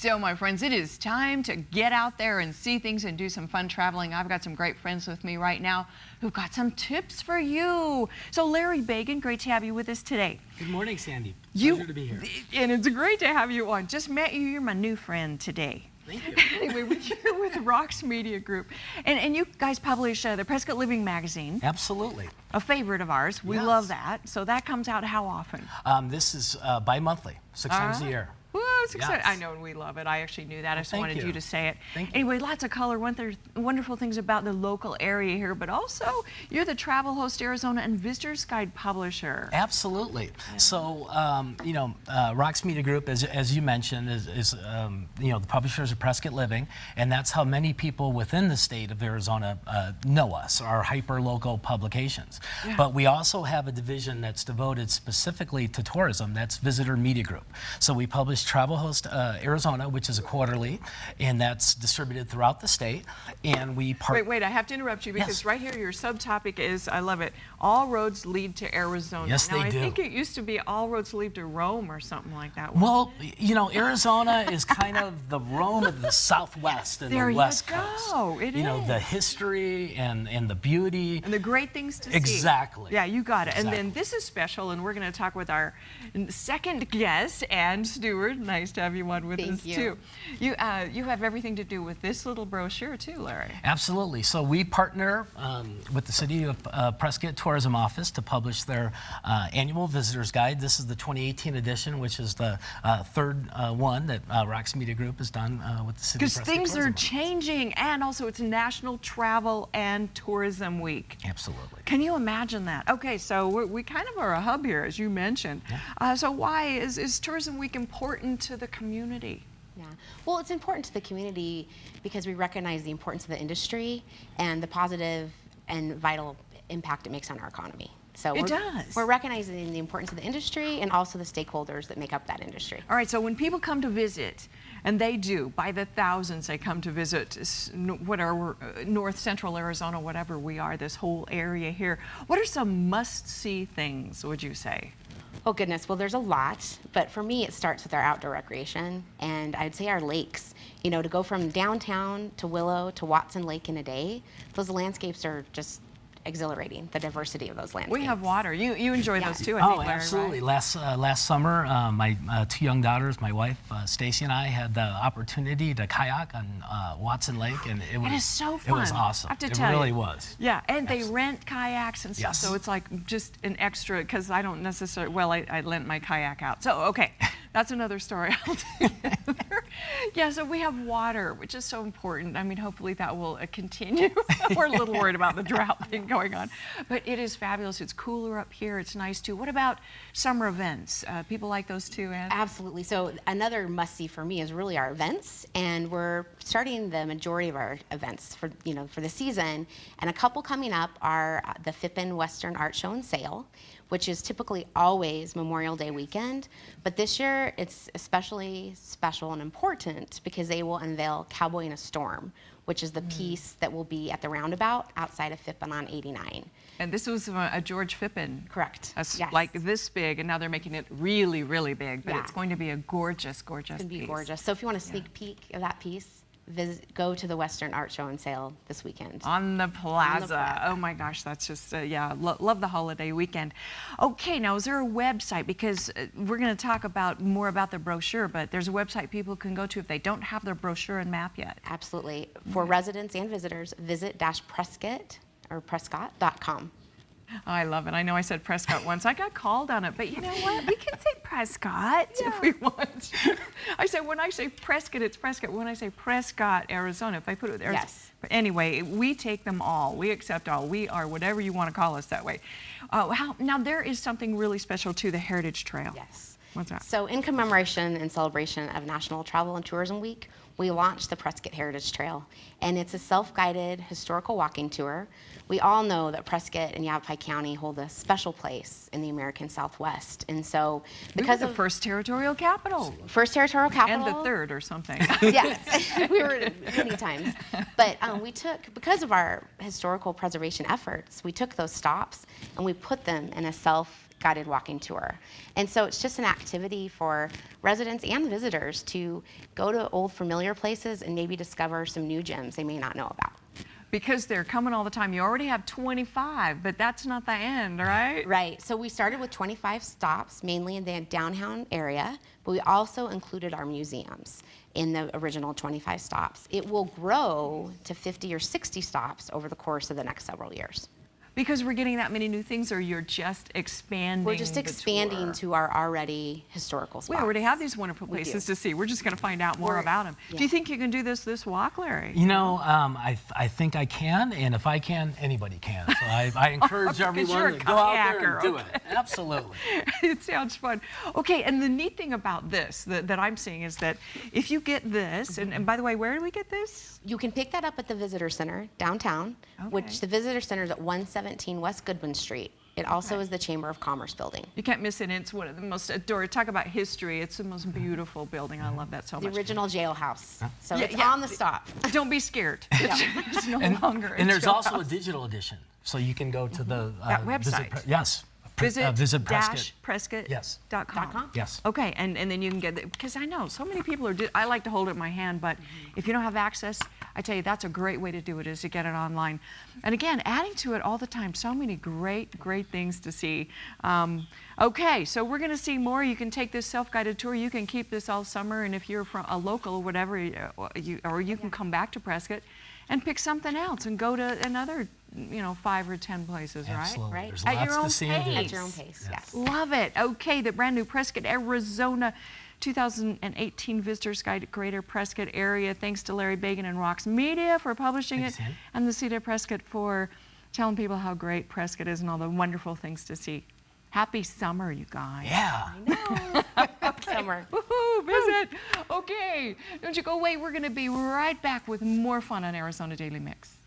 So, my friends, it is time to get out there and see things and do some fun traveling. I've got some great friends with me right now who've got some tips for you. So, Larry Bagan, great to have you with us today. Good morning, Sandy. Pleasure to be here. And it's great to have you on. Just met you. You're my new friend today. Thank you. Anyway, you're with Rox Media Group. And you guys publish the Prescott Living magazine. Absolutely. A favorite of ours. We love that. So that comes out how often? This is bi-monthly, 6 times a year. Woo, it's exciting. I know, and we love it. I actually knew that. I just wanted you to say it. Thank you. Anyway, lots of color, wonderful things about the local area here, but also you're the Travel Host Arizona and Visitors Guide publisher. Absolutely. Yeah. So, Rox Media Group, as you mentioned, is the publishers of Prescott Living, and that's how many people within the state of Arizona know us, our hyper-local publications. Yeah. But we also have a division that's devoted specifically to tourism. That's Visitor Media Group. So we publish Travel Host Arizona, which is a quarterly, and that's distributed throughout the state. And we wait, I have to interrupt you because right here your subtopic is, I love it, all roads lead to Arizona. Yes, now, they do. I think it used to be all roads lead to Rome or something like that. Well, Arizona is kind of the Rome of the Southwest and the West Coast. It is. The history and the beauty. And the great things to see. Exactly. Yeah, you got it. Exactly. And then this is special, and we're going to talk with our second guest, Ann Stewart. Nice to have you on with us, too. You have everything to do with this little brochure, too, Larry. Absolutely. So we partner with the City of Prescott Tourism Office to publish their annual Visitor's Guide. This is the 2018 edition, which is the third one that Rox Media Group has done with the City of Prescott. Because things are changing, and also it's National Travel and Tourism Week. Absolutely. Can you imagine that? Okay, so we kind of are a hub here, as you mentioned. Yeah. So why is Tourism Week important to the community? Yeah, well, it's important to the community because we recognize the importance of the industry and the positive and vital impact it makes on our economy. So we're recognizing the importance of the industry and also the stakeholders that make up that industry. All right, so when people come to visit, and they do, by the thousands they come to visit whatever, North Central Arizona, whatever we are, this whole area here, what are some must-see things, would you say? Oh goodness, well there's a lot, but for me it starts with our outdoor recreation, and I'd say our lakes. You know, to go from downtown to Willow to Watson Lake in a day, those landscapes are just exhilarating, the diversity of those landscapes. We have water. You enjoy those too, I think, Larry, absolutely. Right? Last summer, my two young daughters, my wife Stacy and I, had the opportunity to kayak on Watson Lake, and it is so fun. It was awesome. I have to tell you. It really was. Yeah, and they rent kayaks and stuff, so it's like just an extra, because I don't necessarily, well, I lent my kayak out. So, okay, that's another story altogether. Yeah, so we have water, which is so important. I mean, hopefully that will continue. We're a little worried about the drought thing going on, but it is fabulous. It's cooler up here. It's nice too. What about summer events? People like those too, Ann? Absolutely. So another must-see for me is really our events, and we're starting the majority of our events for the season. And a couple coming up are the Fippen Western Art Show and Sale, which is typically always Memorial Day weekend, but this year it's especially special and important because they will unveil Cowboy in a Storm, which is the piece that will be at the roundabout outside of Fippen on 89. And this was a George Fippen. Correct. Yes. Like this big, and now they're making it really, really big, but it's going to be a gorgeous, gorgeous piece. It's going to be gorgeous. So if you want a sneak peek of that piece, go to the Western Art Show and Sale this weekend. On the plaza. Oh my gosh, that's just, love the holiday weekend. Okay, now is there a website? Because we're going to talk more about the brochure, but there's a website people can go to if they don't have their brochure and map yet. Absolutely. For residents and visitors, visit Prescott.com. I love it. I know I said Prescott once. I got called on it, but you know what? We can say Prescott if we want. When I say Prescott, it's Prescott. When I say Prescott, Arizona, if I put it there. Yes. But anyway, we take them all. We accept all. We are whatever you want to call us that way. Now, there is something really special to the Heritage Trail. Yes. What's that? So in commemoration and celebration of National Travel and Tourism Week, we launched the Prescott Heritage Trail, and it's a self-guided historical walking tour. We all know that Prescott and Yavapai County hold a special place in the American Southwest, and so because we were the first territorial capital. First territorial capital. And the third or something. Yes, we were many times. But because of our historical preservation efforts, we took those stops and we put them in a guided walking tour. And so it's just an activity for residents and visitors to go to old familiar places and maybe discover some new gems they may not know about. Because they're coming all the time. You already have 25, but that's not the end, right? Right. So we started with 25 stops, mainly in the downtown area, but we also included our museums in the original 25 stops. It will grow to 50 or 60 stops over the course of the next several years. Because we're getting that many new things, or you're just expanding? We're just the expanding tour? to our already historical spots. We already have these wonderful We do. places to see. We're just going to find out more about them. yeah. Do you think you can do this walk, Larry? You know, I think I can, and if I can, anybody can. So I encourage you're everyone a to go out there and kayaker, do okay. it. Absolutely. It sounds fun. Okay, and the neat thing about this that I'm seeing is that if you get this, and by the way, where do we get this? You can pick that up at the Visitor Center downtown, Okay. which the Visitor Center is at 117 West Goodwin Street. It also is the Chamber of Commerce building. You can't miss it. It's one of the most adored. Talk about history. It's the most beautiful building. I love that so The much. original jailhouse. So Yeah, it's yeah. on the stop. Don't be scared. It's no longer. And there's also a jailhouse. digital edition, so you can go to the That website. Visit Prescott. Prescott. Yes. .com. Yes. Okay, and then you can get it, because I know so many people are, I like to hold it in my hand, but if you don't have access, I tell you, that's a great way to do it, is to get it online. And again, adding to it all the time, so many great things to see. Okay, so we're gonna see more. You can take this self-guided tour. You can keep this all summer, and if you're from a local or whatever, you can come back to Prescott and pick something else and go to another, 5 or 10 places, Absolutely. Right. There's At lots your own to see and do. pace. At your own pace, yes. Love it. Okay, the brand new Prescott, Arizona 2018 Visitors Guide to Greater Prescott Area. Thanks to Larry Bagan and Rox Media for publishing Thanks, it, Ann. and the City of Prescott for telling people how great Prescott is and all the wonderful things to see. Happy summer, you guys. Yeah. Summer. Woohoo, visit. Okay, don't you go away. We're going to be right back with more fun on Arizona Daily Mix.